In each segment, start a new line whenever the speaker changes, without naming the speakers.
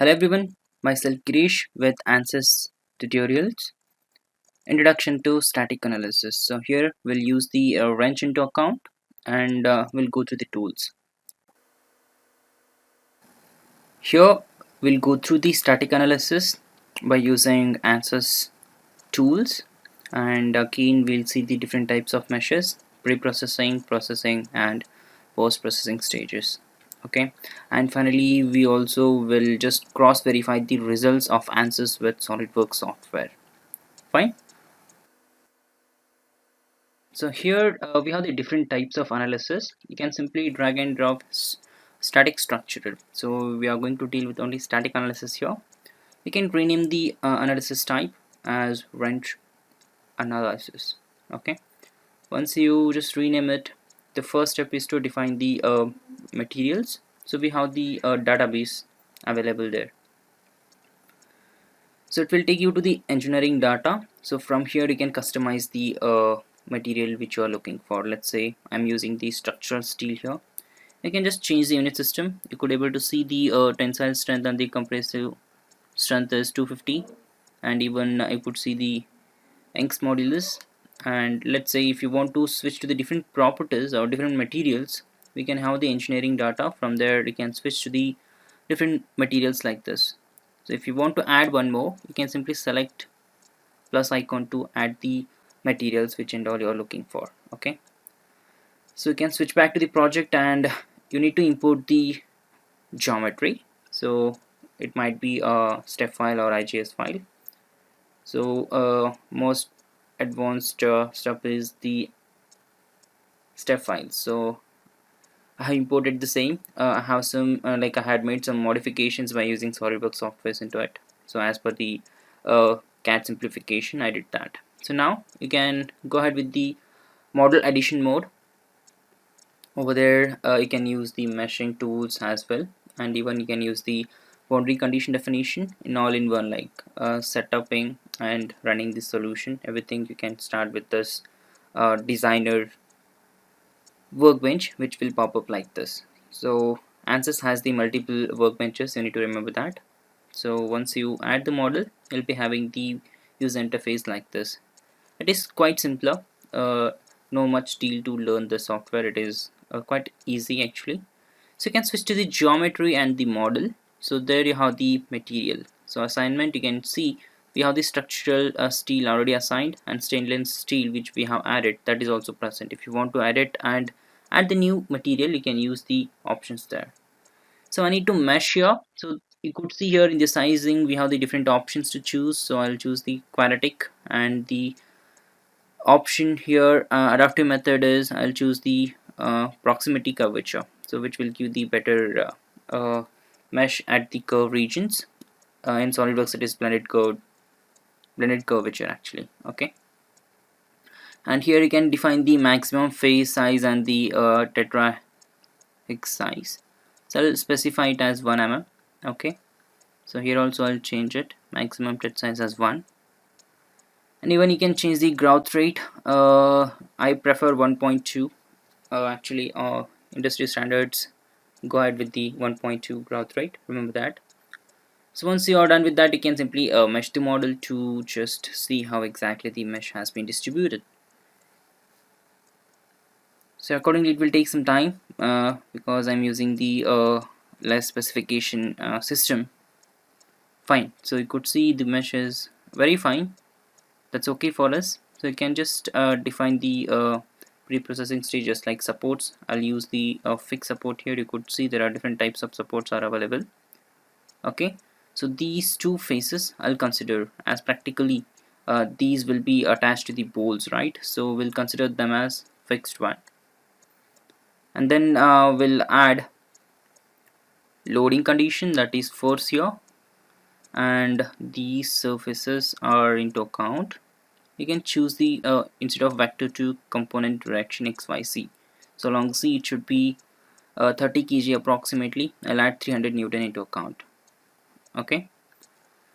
Hello everyone, myself Girish with ANSYS Tutorials. Introduction to Static Analysis. So here we'll use the wrench into account and we'll go through the tools. Here we'll go through the static analysis by using ANSYS tools, and again we'll see the different types of meshes, pre-processing, processing and post-processing stages. Okay, and finally we also will just cross verify the results of ANSYS with SolidWorks software. Fine. So here we have the different types of analysis. You can simply drag and drop static structure. So we are going to deal with only static analysis here. You can rename the analysis type as wrench analysis. Okay, once you just rename it, the first step is to define the materials. So we have the database available there. So it will take you to the engineering data. So from here you can customize the material which you are looking for. Let's say I'm using the structural steel here. You can just change the unit system. You could able to see the tensile strength and the compressive strength is 250, and even I could see the Young's modulus. And let's say if you want to switch to the different properties or different materials, we can have the engineering data. From there you can switch to the different materials like this. So if you want to add one more, you can simply select plus icon to add the materials which and all you are looking for. Okay, so you can switch back to the project and you need to import the geometry. So it might be a step file or IGS file. So most advanced stuff is the step file. So I have imported the same. I have some like I had made some modifications by using SolidWorks software into it. So as per the CAD simplification, I did that. So now you can go ahead with the model addition mode. Over there you can use the meshing tools as well, and even you can use the boundary condition definition in all in one, like setuping and running the solution. Everything you can start with this designer workbench which will pop up like this. So ANSYS has the multiple workbenches, you need to remember that. So once you add the model, you'll be having the user interface like this. It is quite simpler. No much deal to learn the software. It is quite easy actually. So you can switch to the geometry and the model. So there you have the material. So assignment, you can see we have the structural steel already assigned, and stainless steel which we have added, that is also present. If you want to add it and add the new material, you can use the options there. So I need to mesh here. So you could see here in the sizing we have the different options to choose. So I'll choose the quadratic, and the option here adaptive method is I'll choose the proximity curvature, so which will give the better mesh at the curve regions. In SolidWorks it is blended curvature actually. Okay, and here you can define the maximum face size and the tetrahedral size. So I'll specify it as 1 mm. Okay, so here also I'll change it maximum tet size as 1, and even you can change the growth rate. I prefer 1.2. Actually industry standards go ahead with the 1.2 growth rate, remember that. So once you are done with that, you can simply mesh the model to just see how exactly the mesh has been distributed. So accordingly it will take some time because I'm using the less specification system. Fine, so you could see the mesh is very fine. That's okay for us. So you can just define the pre-processing stages like supports. I'll use the fixed support here. You could see there are different types of supports are available. Okay, so these two faces I'll consider as practically these will be attached to the bolts, right? So we'll consider them as fixed one, and then we'll add loading condition, that is force here, and these surfaces are into account. You can choose the instead of vector to component direction XYZ. So along Z it should be 30 kg approximately. I'll add 300 Newton into account. Okay,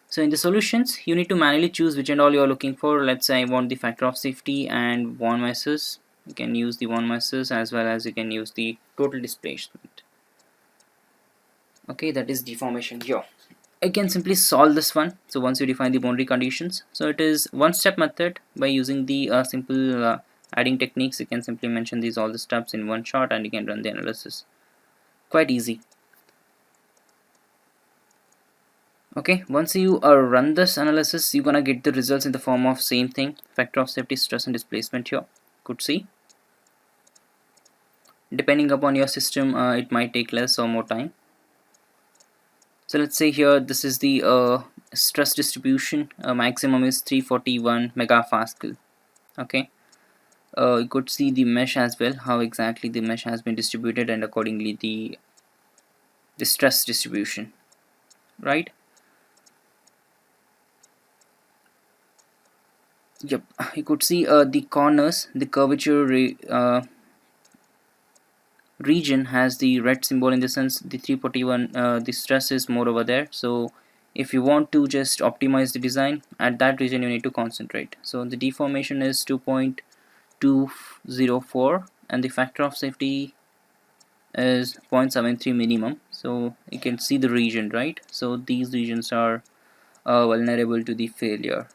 so in the solutions you need to manually choose which and all you are looking for. Let's say I want the factor of safety and von Mises. You can use the von Mises as well as you can use the total displacement. Okay, that is deformation here. I can simply solve this one. So once you define the boundary conditions, so it is one step method. By using the simple adding techniques, you can simply mention these all the steps in one shot and you can run the analysis. Quite easy. Okay, once you run this analysis, you're gonna get the results in the form of same thing, factor of safety, stress and displacement here. Could see, depending upon your system, it might take less or more time. So let's say here this is the stress distribution. Maximum is 341 megapascal. Okay, you could see the mesh as well, how exactly the mesh has been distributed, and accordingly the stress distribution, right? Yep, you could see the corners, the curvature region has the red symbol, in the sense the 341, the stress is more over there. So if you want to just optimize the design at that region, you need to concentrate. So the deformation is 2.204 and the factor of safety is 0.73 minimum. So you can see the region, right? So these regions are vulnerable to the failure.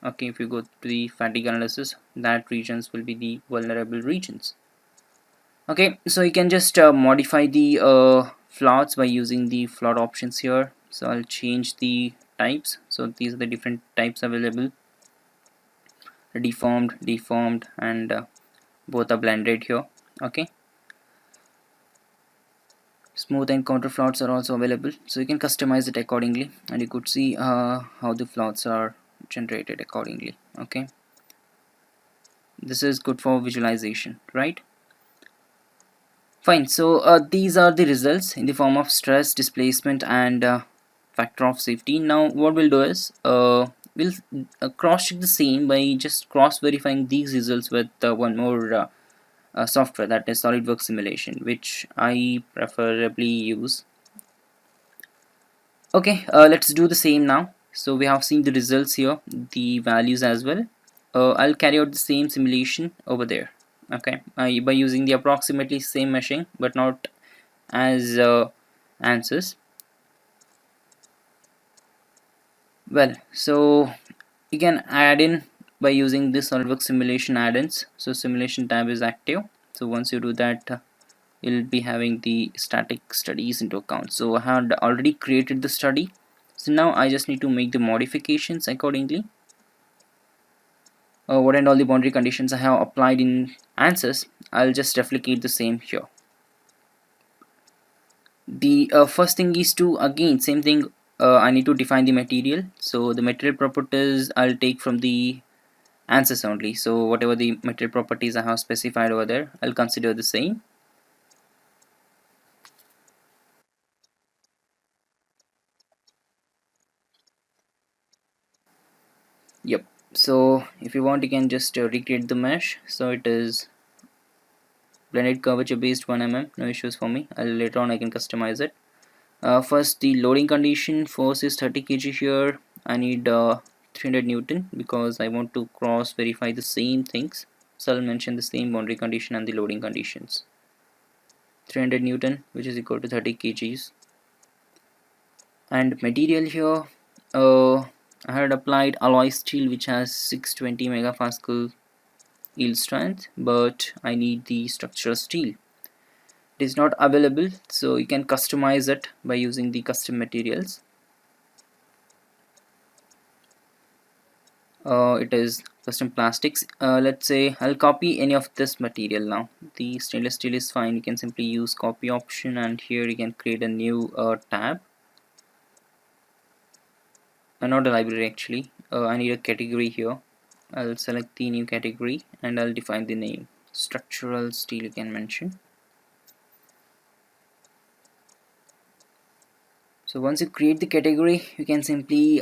Okay, if you go to the fatigue analysis, that regions will be the vulnerable regions. Okay, so you can just modify the floats by using the float options here. So I'll change the types. So these are the different types available: deformed, deformed, and both are blended here. Okay, smooth and counter floats are also available, so you can customize it accordingly, and you could see how the floats are generated accordingly. Okay, this is good for visualization, right? Fine, so these are the results in the form of stress, displacement, and factor of safety. Now what we'll do is we'll cross check the same by just cross verifying these results with one more software, that is SolidWorks simulation, which I preferably use. Okay, let's do the same now. So we have seen the results here, the values as well. I'll carry out the same simulation over there. Okay, by using the approximately same meshing but not as answers. Well, so you can add in by using this SolidWorks simulation add-ins. So simulation tab is active. So once you do that, you'll be having the static studies into account. So I had already created the study. So now I just need to make the modifications accordingly. What and all the boundary conditions I have applied in answers, I'll just replicate the same here. The first thing is to, again, same thing, I need to define the material. So the material properties I'll take from the answers only. So whatever the material properties I have specified over there, I'll consider the same. Yep, so if you want, you can just recreate the mesh. So it is blended curvature based 1 mm, no issues for me. Later on I can customize it. First, the loading condition, force is 30 kg here. I need 300 Newton because I want to cross verify the same things. So I'll mention the same boundary condition and the loading conditions. 300 Newton, which is equal to 30 kgs. And material here, I had applied alloy steel which has 620 megapascal yield strength, but I need the structural steel. It is not available, so you can customize it by using the custom materials. It is custom plastics. Let's say I'll copy any of this material now. The stainless steel is fine. You can simply use copy option, and here you can create a new tab. Not a library actually. I need a category here. I'll select the new category and I'll define the name. Structural steel you can mention. So once you create the category, you can simply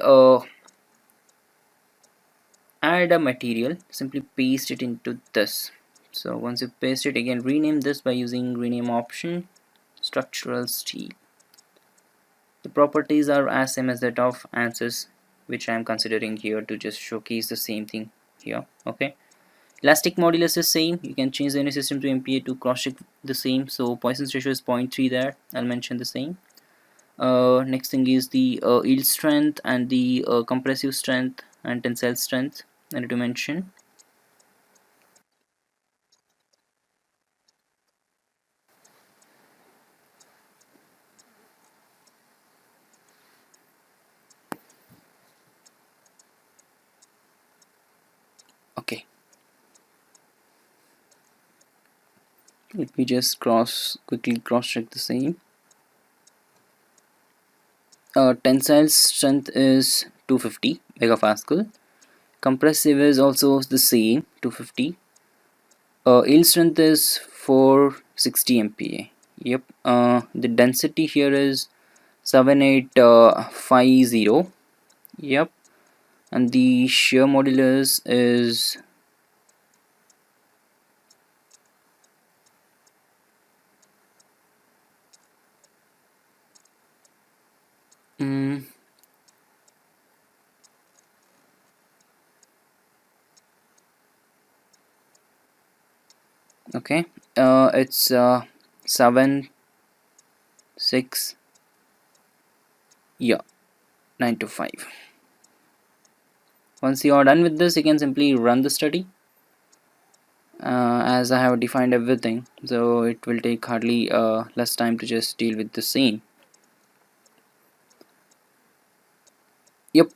add a material, simply paste it into this. So once you paste it, again rename this by using rename option, structural steel. The properties are as same as that of answers, which I am considering here to just showcase the same thing here. Okay, elastic modulus is same. You can change the unit system to MPa to cross check the same. So Poisson's ratio is 0.3 there. I'll mention the same. Next thing is the yield strength and the compressive strength and tensile strength I need to mention. Okay, let me just quickly cross check the same. Tensile strength is 250 megapascal. Compressive is also the same, 250. Yield strength is 460 MPa. Yep. The density here is 7850. Yep. And the shear modulus is mm, okay. It's 7 6, yeah, 925. Once you are done with this, you can simply run the study. As I have defined everything, so it will take hardly less time to just deal with the same. Yep,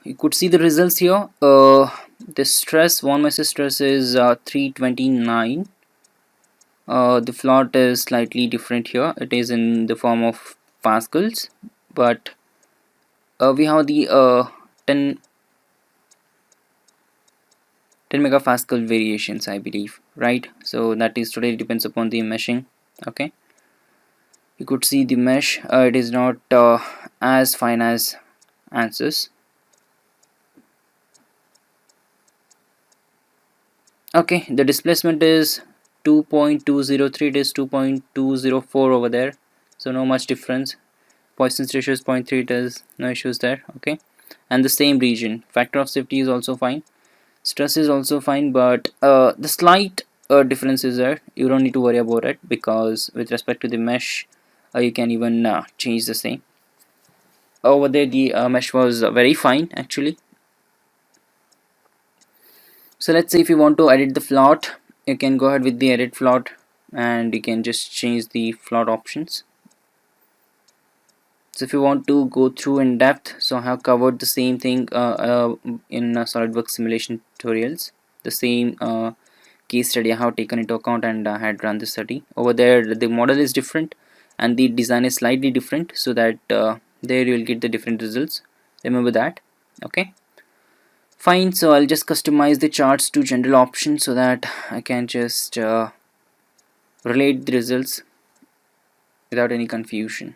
you could see the results here. The stress, one measure stress is 329. The float is slightly different here. It is in the form of pascals, but we have the 10 megapascal variations, I believe, right? So that is totally depends upon the meshing. Okay, you could see the mesh. It is not as fine as ANSYS. Okay, the displacement is 2.203, it is 2.204 over there, so no much difference. Poisson's ratio is 0.3, it is no issues there. Okay, and the same region, factor of safety is also fine, stress is also fine, but the slight difference is there. You don't need to worry about it, because with respect to the mesh, you can even change the same. Over there the mesh was very fine actually. So let's say if you want to edit the float, you can go ahead with the edit float, and you can just change the float options. So if you want to go through in depth, so I have covered the same thing in SolidWorks simulation tutorials. The same case study I have taken into account, and I had run the study. Over there the model is different and the design is slightly different, so that there you will get the different results. Remember that. Okay, fine. So I'll just customize the charts to general options so that I can just relate the results without any confusion.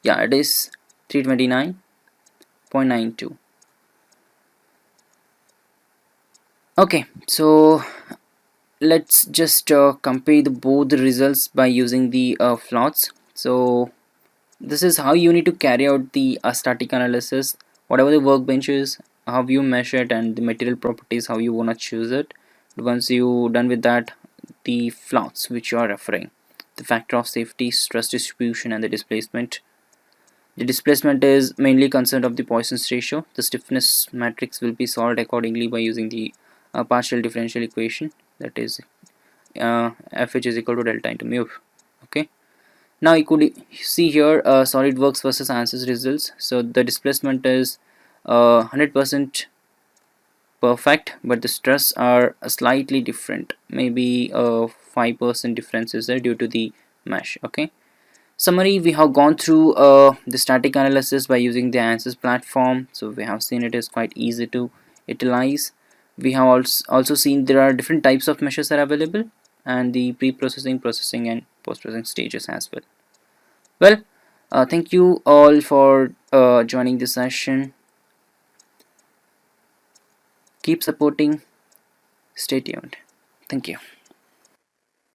Yeah, it is 329.92. Okay, so let's just compare both the results by using the floats. So this is how you need to carry out the static analysis. Whatever the workbench is, how you measure it, and the material properties, how you want to choose it. Once you done with that, the floats which you are referring, the factor of safety, stress distribution, and the displacement. The displacement is mainly concerned of the Poisson's ratio. The stiffness matrix will be solved accordingly by using the partial differential equation, that is Fh is equal to delta into mu. Okay, now you could see here SolidWorks versus ANSYS results. So the displacement is 100% perfect, but the stress are slightly different, maybe 5% difference is there due to the mesh. Okay, summary, we have gone through the static analysis by using the ANSYS platform. So we have seen it is quite easy to utilize. We have also seen there are different types of meshes are available, and the pre-processing, processing, and post-processing stages as well. Well, thank you all for joining this session. Keep supporting, stay tuned. Thank you.